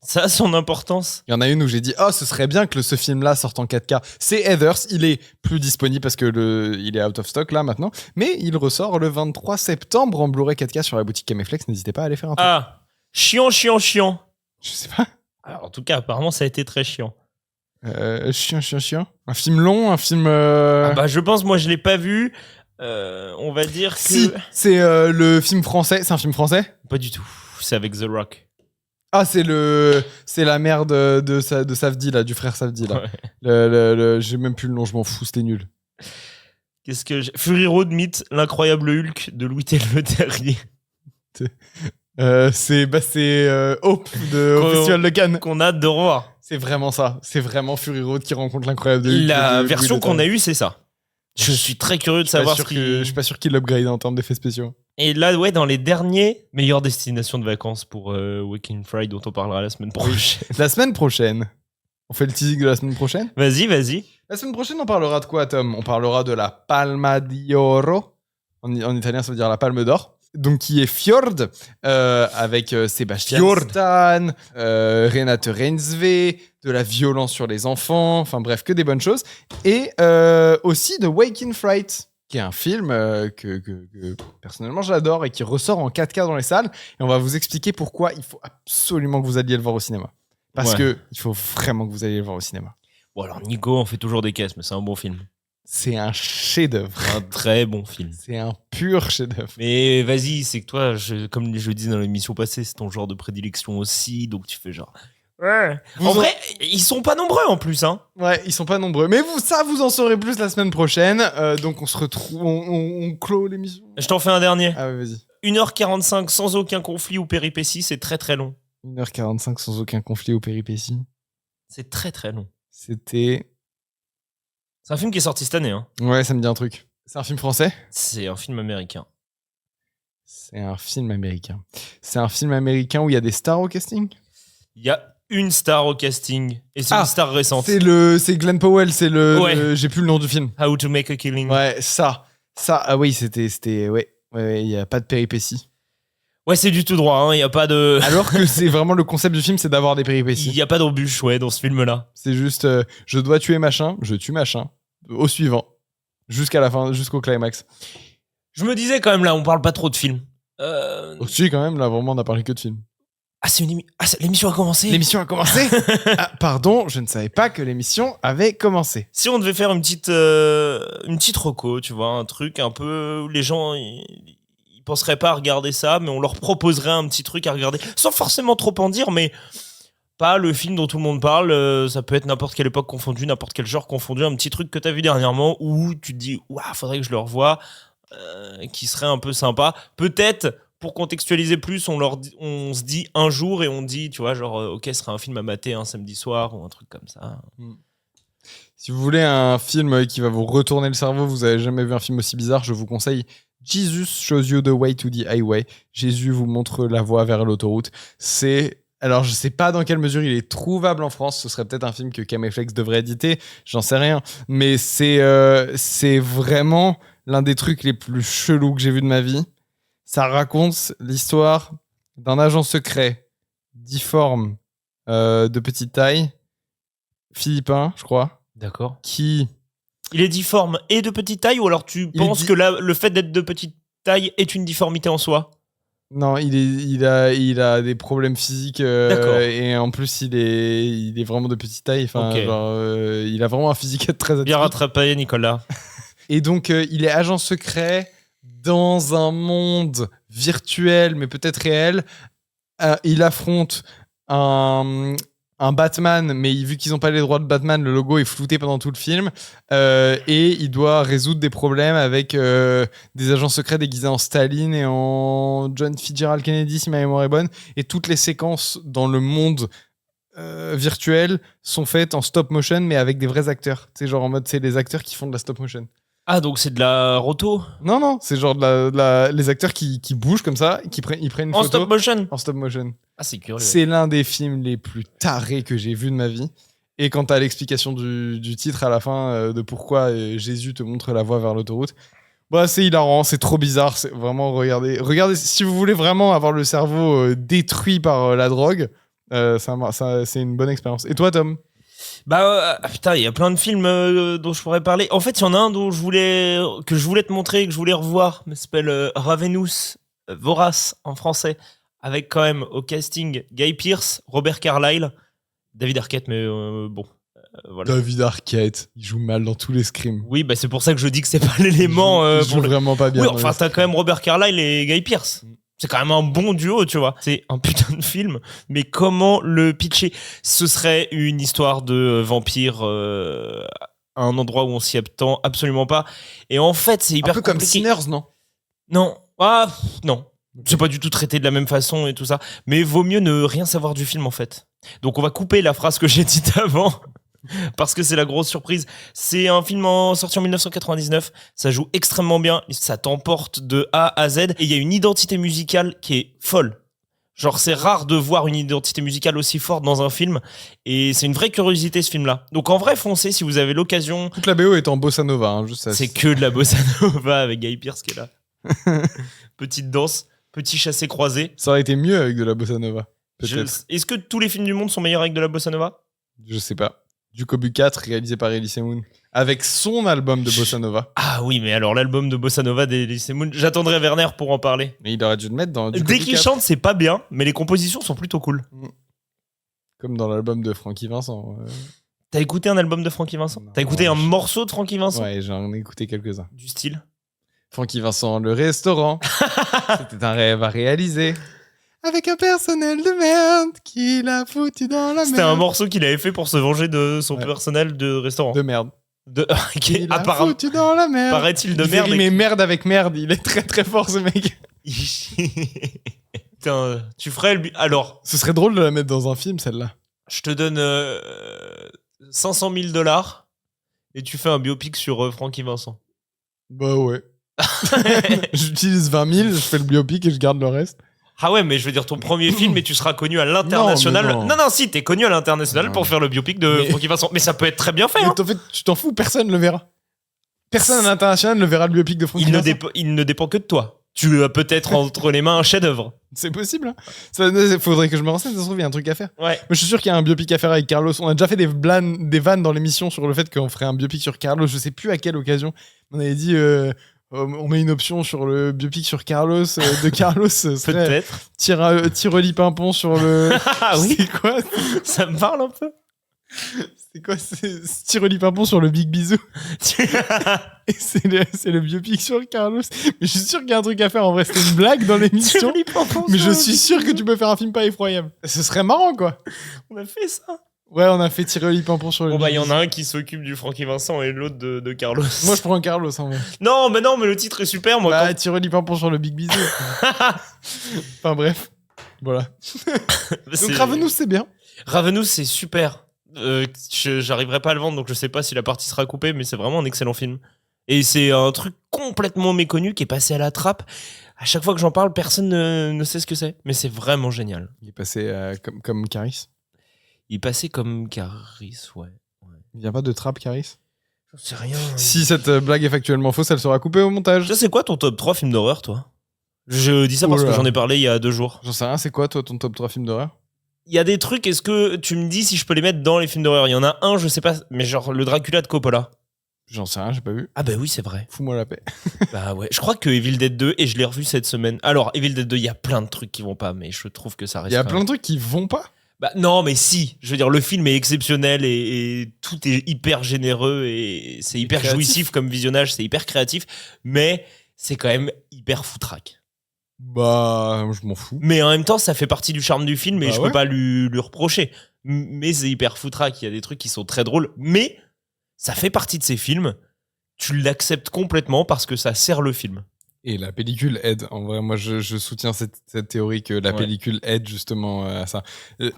Ça a son importance. Il y en a une où j'ai dit, oh, ce serait bien que ce film-là sorte en 4K. C'est Heathers, il est plus disponible parce que il est out of stock là maintenant, mais il ressort le 23 septembre en Blu-ray 4K sur la boutique Cameflex. N'hésitez pas à aller faire un tour. Ah, chiant. Je sais pas. Alors, en tout cas, apparemment, ça a été très chiant. Chiant. Un film long, un film. Je pense, moi, je l'ai pas vu. On va dire que. Si, c'est le film français. C'est un film français? Pas du tout. C'est avec The Rock. Ah, c'est la mère de Safdie, là, du frère Safdie, là. Ouais. J'ai même plus le nom, je m'en fous, c'était nul. Qu'est-ce que j'ai... Fury Road mythe, l'incroyable Hulk de Louis le Terrier. C'est Hope au Festival de Cannes. Qu'on a hâte de revoir. C'est vraiment ça. C'est vraiment Fury Road qui rencontre l'incroyable de Hulk. La version qu'on a eue, c'est ça. Je suis très curieux de savoir ce Je suis pas sûr qu'il l'upgrade en termes d'effets spéciaux. Et là, ouais, dans les derniers meilleures destinations de vacances pour Waking Friday, dont on parlera la semaine prochaine. La semaine prochaine. On fait le teasing de la semaine prochaine? Vas-y. La semaine prochaine, on parlera de quoi, Tom? On parlera de la Palma di Oro. En italien, ça veut dire la palme d'or. Donc, qui est Fjord, avec Sébastien Stan, Renate Reinsve, de la violence sur les enfants, enfin bref, que des bonnes choses. Et aussi de Wake in Fright, qui est un film que personnellement j'adore et qui ressort en 4K dans les salles. Et on va vous expliquer pourquoi il faut absolument que vous alliez le voir au cinéma. Parce que il faut vraiment que vous alliez le voir au cinéma. Bon, alors Nico, on fait toujours des caisses, mais c'est un bon film. C'est un chef-d'œuvre. Un très bon film. C'est un pur chef-d'œuvre. Mais vas-y, c'est que toi, comme je le disais dans l'émission passée, c'est ton genre de prédilection aussi, donc tu fais genre... Ouais. En vrai, ils sont pas nombreux en plus, hein. Ouais, ils sont pas nombreux. Mais vous en saurez plus la semaine prochaine. Donc on se retrouve, on clôt l'émission. Je t'en fais un dernier. Ah ouais, vas-y. 1h45 sans aucun conflit ou péripétie, c'est très très long. 1h45 sans aucun conflit ou péripétie. C'est très très long. C'est un film qui est sorti cette année, hein. Ouais, ça me dit un truc. C'est un film français? C'est un film américain. C'est un film américain. C'est un film américain où il y a des stars au casting? Il y a une star au casting, et c'est une star récente. C'est Glenn Powell, c'est Ouais. j'ai plus le nom du film. How to Make a Killing. Ouais, ça, ah oui, c'était, ouais, il y a pas de péripéties. Ouais, c'est du tout droit, hein, il y a pas de... Alors que c'est vraiment le concept du film, c'est d'avoir des péripéties. Il y a pas d'embûche, ouais, dans ce film-là. C'est juste, je dois tuer machin, je tue machin, au suivant, jusqu'à la fin, jusqu'au climax. Je me disais quand même, là, on parle pas trop de films. Si, quand même, là, vraiment, on n'a parlé que de films. Ah, l'émission a commencé. L'émission a commencé. Ah, pardon, je ne savais pas que l'émission avait commencé. Si on devait faire une petite reco, tu vois, un truc un peu où les gens ils penseraient pas à regarder ça, mais on leur proposerait un petit truc à regarder, sans forcément trop en dire, mais pas le film dont tout le monde parle. Ça peut être n'importe quelle époque confondue, n'importe quel genre confondu, un petit truc que t'as vu dernièrement où tu te dis waouh, faudrait que je le revoie, qui serait un peu sympa. Peut-être. Pour contextualiser plus, on se dit un jour et on dit, tu vois, genre, ok, ce serait un film à mater un samedi soir ou un truc comme ça. Si vous voulez un film qui va vous retourner le cerveau, vous avez jamais vu un film aussi bizarre, je vous conseille Jesus Shows You the Way to the Highway. Jésus vous montre la voie vers l'autoroute. Alors, je sais pas dans quelle mesure il est trouvable en France. Ce serait peut-être un film que Cameflex devrait éditer. J'en sais rien. Mais c'est vraiment l'un des trucs les plus chelous que j'ai vu de ma vie. Ça raconte l'histoire d'un agent secret difforme de petite taille, philippin, je crois. D'accord. Qui... Il est difforme et de petite taille, ou alors tu penses que le fait d'être de petite taille est une difformité en soi? Non, il a des problèmes physiques et en plus il est vraiment de petite taille. Enfin, okay. Il a vraiment un physique très atypique. Bien rattrapé, Nicolas. Et donc il est agent secret dans un monde virtuel, mais peut-être réel. Il affronte un un Batman, mais vu qu'ils n'ont pas les droits de Batman, le logo est flouté pendant tout le film. Et il doit résoudre des problèmes avec des agents secrets déguisés en Staline et en John Fitzgerald Kennedy, si ma mémoire est bonne. Et toutes les séquences dans le monde virtuel sont faites en stop motion, mais avec des vrais acteurs. C'est genre en mode, c'est les acteurs qui font de la stop motion. Ah, donc c'est de la roto? Non, c'est genre les acteurs qui bougent comme ça, ils prennent une En photo. stop motion? En stop motion. Ah, c'est curieux. C'est l'un des films les plus tarés que j'ai vu de ma vie. Et quand t'as l'explication du titre à la fin de pourquoi Jésus te montre la voie vers l'autoroute, bah, c'est hilarant, c'est trop bizarre. C'est vraiment, regardez, si vous voulez vraiment avoir le cerveau détruit par la drogue, c'est une bonne expérience. Et toi, Tom? Bah putain, il y a plein de films dont je pourrais parler. En fait, il y en a un que je voulais te montrer, que je voulais revoir. Il s'appelle Ravenous, Vorace en français, avec quand même au casting Guy Pearce, Robert Carlyle, David Arquette, mais bon. Voilà. David Arquette, il joue mal dans tous les scrims. Oui, bah c'est pour ça que je dis que c'est pas l'élément. Il joue vraiment pas bien. Oui, enfin, t'as quand même Robert Carlyle et Guy Pearce. C'est quand même un bon duo, tu vois. C'est un putain de film, mais comment le pitcher? Ce serait une histoire de vampire à un endroit où on s'y attend absolument pas. Et en fait, c'est hyper compliqué. Un peu comme Sinners, non? Non. Non. C'est pas du tout traité de la même façon et tout ça. Mais vaut mieux ne rien savoir du film, en fait. Donc on va couper la phrase que j'ai dite avant. Parce que c'est la grosse surprise. C'est un film sorti en 1999. Ça joue extrêmement bien. Ça t'emporte de A à Z. Et il y a une identité musicale qui est folle. Genre, c'est rare de voir une identité musicale aussi forte dans un film. Et c'est une vraie curiosité, ce film-là. Donc, en vrai, foncez si vous avez l'occasion. Toute la BO est en bossa nova. Hein, juste ça. C'est que de la bossa nova avec Guy Pearce qui est là. Petite danse, petit chassé-croisé. Ça aurait été mieux avec de la bossa nova. Peut-être. Est-ce que tous les films du monde sont meilleurs avec de la bossa nova? Je sais pas. Du Kobu 4 réalisé par Elise Moon avec son album de bossa nova. Ah oui, mais alors l'album de bossa nova d'Elise Moon, j'attendrai Werner pour en parler. Mais il aurait dû le mettre dans du Dès qu'il chante, c'est pas bien, mais les compositions sont plutôt cool. Comme dans l'album de Francky Vincent. T'as écouté un album de Francky Vincent? T'as écouté un morceau de Francky Vincent? Ouais, j'en ai écouté quelques-uns. Du style Francky Vincent, le restaurant. C'était un rêve à réaliser. Avec un personnel de merde qui l'a foutu dans la merde. C'était un morceau qu'il avait fait pour se venger de son personnel de restaurant. De merde. Qui apparemment foutu dans la merde. Paraît-il de il merde. Mais merde avec merde, il est très très fort ce mec. Putain, tu ferais le... Alors, ce serait drôle de la mettre dans un film celle-là. Je te donne 500 000 $ et tu fais un biopic sur Francky Vincent. Bah ouais. J'utilise 20 000, je fais le biopic et je garde le reste. Ah ouais, mais je veux dire, ton premier film et tu seras connu à l'international. Non, si, t'es connu à l'international pour faire le biopic de Francky Vincent. Mais ça peut être très bien fait. Mais en fait, tu t'en fous, personne le verra. Personne à l'international ne verra le biopic de Francky Vincent. Il ne dépend que de toi. Tu as peut-être entre les mains un chef-d'œuvre. C'est possible. Hein. Faudrait que je me renseigne, ça se trouve, il y a un truc à faire. Ouais. Mais je suis sûr qu'il y a un biopic à faire avec Carlos. On a déjà fait des vannes dans l'émission sur le fait qu'on ferait un biopic sur Carlos. Je sais plus à quelle occasion. On avait dit... on met une option sur le biopic sur Carlos, de Carlos. Peut-être. Tiroli Pimpon sur le. Ah oui. C'est quoi? Ça me parle un peu. C'est quoi? C'est Tiroli Pimpon sur le Big Bisou. Et c'est le biopic sur Carlos. Mais je suis sûr qu'il y a un truc à faire. En vrai, c'était une blague dans l'émission. Mais je suis sûr que tu peux faire un film pas effroyable. Ce serait marrant, quoi. On a fait ça. Ouais, on a fait Tiroli Pimpon sur le. Bon, bah, il y en a un qui s'oquip du Francky Vincent et l'autre de Carlos. Moi, je prends Carlos, en vrai. Non, mais le titre est super, moi. Bah, Tiroli Pimpon sur le Big Bisou. Enfin, bref. Voilà. Donc, Ravenous, c'est bien. Ravenous, c'est super. J'arriverai pas à le vendre, donc je sais pas si la partie sera coupée, mais c'est vraiment un excellent film. Et c'est un truc complètement méconnu qui est passé à la trappe. À chaque fois que j'en parle, personne ne sait ce que c'est. Mais c'est vraiment génial. Il est passé comme Caris. Il est passé comme Caris, ouais. Il vient pas de trappe, Caris? J'en sais rien. Si cette blague est factuellement fausse, elle sera coupée au montage. Ça, c'est quoi ton top 3 film d'horreur, toi? Je dis ça parce que j'en ai parlé il y a 2 jours. J'en sais rien, c'est quoi, toi, ton top 3 films d'horreur? Il y a des trucs, est-ce que tu me dis si je peux les mettre dans les films d'horreur? Il y en a un, je sais pas, mais genre le Dracula de Coppola. J'en sais rien, j'ai pas vu. Ah bah oui, c'est vrai. Fous-moi la paix. Bah ouais, je crois que Evil Dead 2, et je l'ai revu cette semaine. Alors, Evil Dead 2, il y a plein de trucs qui vont pas, mais je trouve que ça reste... Il y a plein de trucs qui vont pas? Bah non, mais si. Je veux dire, le film est exceptionnel et tout est hyper généreux et c'est hyper jouissif comme visionnage, c'est hyper créatif, mais c'est quand même hyper foutraque. Bah, je m'en fous. Mais en même temps, ça fait partie du charme du film et je peux pas lui reprocher. mais c'est hyper foutraque. Il y a des trucs qui sont très drôles, mais ça fait partie de ces films. Tu l'acceptes complètement parce que ça sert le film. Et la pellicule aide. En vrai, moi, je soutiens cette théorie que la pellicule aide justement à ça.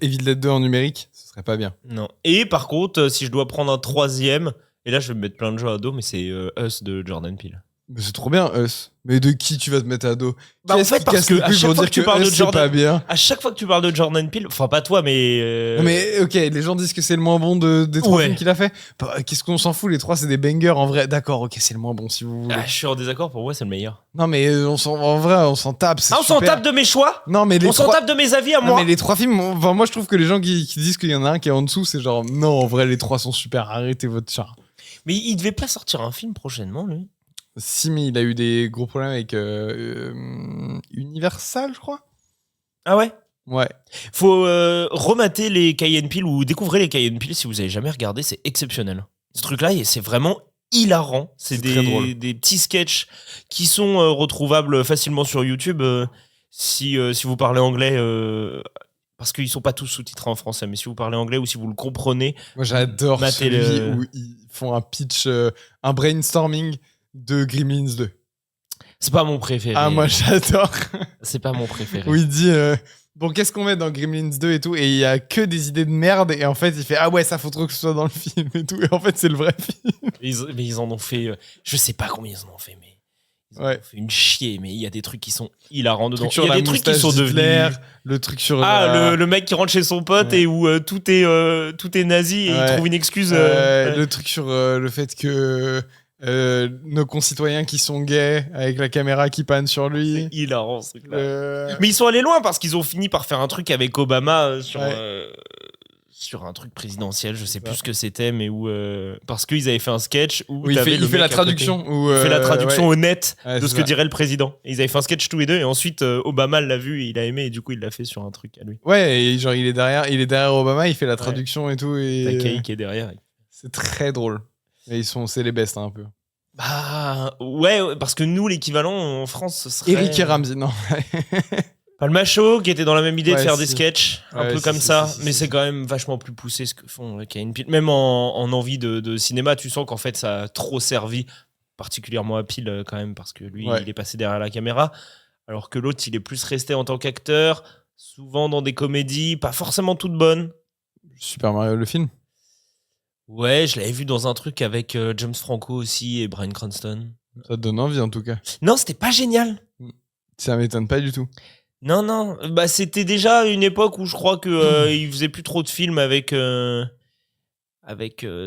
Evil Dead 2 en numérique, ce serait pas bien. Non. Et par contre, si je dois prendre un troisième, et là je vais me mettre plein de jeux à dos, mais c'est Us de Jordan Peele. Mais c'est trop bien, Us. Mais de qui tu vas te mettre à dos? Bah en fait, parce que à chaque fois que tu parles de Jordan, bien. à chaque fois que tu parles de Jordan Peele, enfin pas toi, mais Non, mais ok, les gens disent que c'est le moins bon des 3 films qu'il a fait. Bah, qu'est-ce qu'on s'en fout? Les 3 c'est des bangers en vrai. D'accord, ok, c'est le moins bon si vous voulez. Je suis en désaccord. Pour moi, c'est le meilleur. Non mais en vrai, on s'en tape. On s'en tape de mes choix. Non mais on s'en tape de mes avis à moi. Non mais les 3 films, enfin moi je trouve que les gens qui disent qu'il y en a un qui est en dessous, c'est genre non, en vrai les 3 sont super. Arrêtez votre chat. Mais il devait pas sortir un film prochainement, lui. Si, mais il a eu des gros problèmes avec Universal, je crois. Ah ouais? Ouais. Faut remater les Key & Peele ou découvrir les Key & Peele si vous avez jamais regardé, c'est exceptionnel. Ce truc-là, c'est vraiment hilarant. C'est des petits sketchs qui sont retrouvables facilement sur YouTube si vous parlez anglais. Parce qu'ils sont pas tous sous-titrés en français, mais si vous parlez anglais ou si vous le comprenez. Moi, j'adore celui où ils font un pitch, un brainstorming de Gremlins 2. C'est pas mon préféré. Ah, moi, j'adore. C'est pas mon préféré. Où il dit bon, qu'est-ce qu'on met dans Gremlins 2 et tout, et il y a que des idées de merde, et en fait, il fait ah ouais, ça faut trop que ce soit dans le film et tout, et en fait, c'est le vrai film. Mais ils en ont fait. Je sais pas combien ils en ont fait, mais. Ils ont fait une chier, mais il y a des trucs qui sont hilarants dedans. Il y a des trucs qui sont devenus. Le truc sur. Le mec qui rentre chez son pote et où tout est nazi et il trouve une excuse. Le truc sur le fait que. Nos concitoyens qui sont gays avec la caméra qui panne sur lui. C'est hilarant ce truc-là. Mais ils sont allés loin parce qu'ils ont fini par faire un truc avec Obama sur un truc présidentiel, je sais plus ce que c'était, mais où parce qu'ils avaient fait un sketch où il fait la traduction. Il fait la traduction honnête de ce que dirait le président. Et ils avaient fait un sketch tous les deux et ensuite Obama l'a vu et il a aimé et du coup il l'a fait sur un truc à lui. Ouais, et genre il est derrière Obama, il fait la traduction et tout. Et Takei qui est derrière. C'est très drôle. Et c'est les bestes un peu. Bah ouais, parce que nous l'équivalent en France ce serait Eric et Ramsey, non. Palmacho qui était dans la même idée de faire des sketchs un peu comme ça, mais c'est quand même vachement plus poussé ce que font Key & Peele. Même en envie de cinéma, tu sens qu'en fait ça a trop servi, particulièrement à Peele quand même, parce que lui il est passé derrière la caméra, alors que l'autre il est plus resté en tant qu'acteur, souvent dans des comédies, pas forcément toutes bonnes. Super Mario le film. Ouais, je l'avais vu dans un truc avec James Franco aussi et Bryan Cranston. Ça te donne envie en tout cas. Non, c'était pas génial. Ça m'étonne pas du tout. Non, bah c'était déjà une époque où je crois que il faisait plus trop de films avec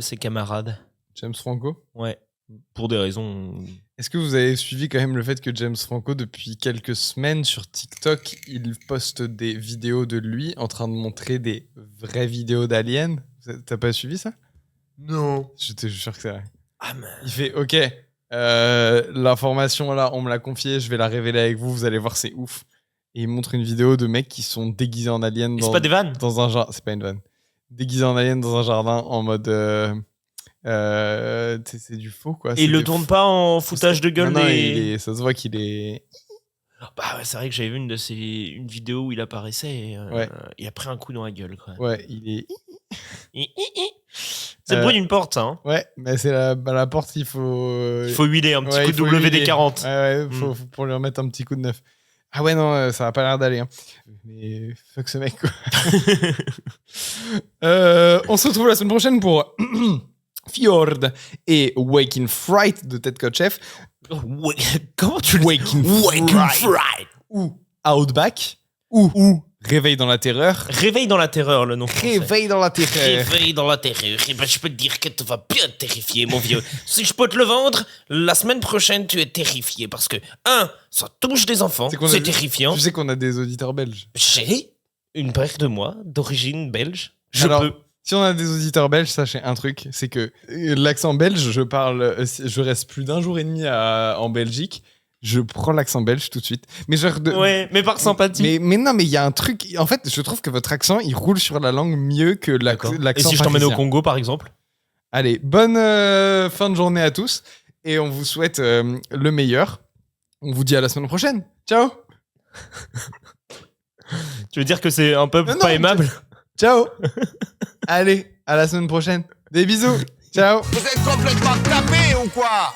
ses camarades. James Franco. Ouais, pour des raisons. Est-ce que vous avez suivi quand même le fait que James Franco, depuis quelques semaines sur TikTok, il poste des vidéos de lui en train de montrer des vraies vidéos d'aliens? T'as pas suivi ça? Non. Je te jure que c'est vrai. Ah, mais... Il fait ok, l'information là, on me l'a confiée, je vais la révéler avec vous, vous allez voir, c'est ouf. Et il montre une vidéo de mecs qui sont déguisés en aliens. C'est pas des vannes? Dans un jardin. C'est pas une vanne. Déguisés en aliens dans un jardin en mode. C'est du faux quoi. Et il le tourne pas en foutage de gueule? Non, ça se voit qu'il est. Bah ouais, c'est vrai que j'avais vu une vidéo où il apparaissait et il a pris un coup dans la gueule quoi. Ouais, il est. C'est le bruit d'une porte, ça. Hein. Ouais, mais c'est la porte, il faut. Il faut huiler un petit coup de WD-40. Ouais, faut pour lui remettre un petit coup de neuf. Ah ouais, non, ça a pas l'air d'aller. Hein. Mais fuck ce mec, quoi. On se retrouve la semaine prochaine pour Fjord et Waking Fright de Ted Kotcheff. Comment tu le Waking Fright ou Outback ou Réveil dans la terreur. Réveil dans la terreur, le nom français. Réveil dans la terreur. Réveil dans la terreur. Et ben, je peux te dire que tu vas bien te terrifier, mon vieux. Si je peux te le vendre, la semaine prochaine, tu es terrifié. Parce que, ça touche des enfants. C'est terrifiant. Tu sais qu'on a des auditeurs belges. J'ai une paire de moi, d'origine belge. Alors, peux. Si on a des auditeurs belges, sachez un truc, c'est que l'accent belge, je reste plus d'un jour et demi en Belgique. Je prends l'accent belge tout de suite. Mais ouais, mais par sympathie. Mais non, mais il y a un truc. En fait, je trouve que votre accent, il roule sur la langue mieux que l'accent. Et si je t'emmène au Congo, par exemple? Allez, bonne fin de journée à tous. Et on vous souhaite le meilleur. On vous dit à la semaine prochaine. Ciao. Tu veux dire que c'est un peuple pas aimable? Ciao. Allez, à la semaine prochaine. Des bisous. Ciao. Vous êtes complètement tapés ou quoi?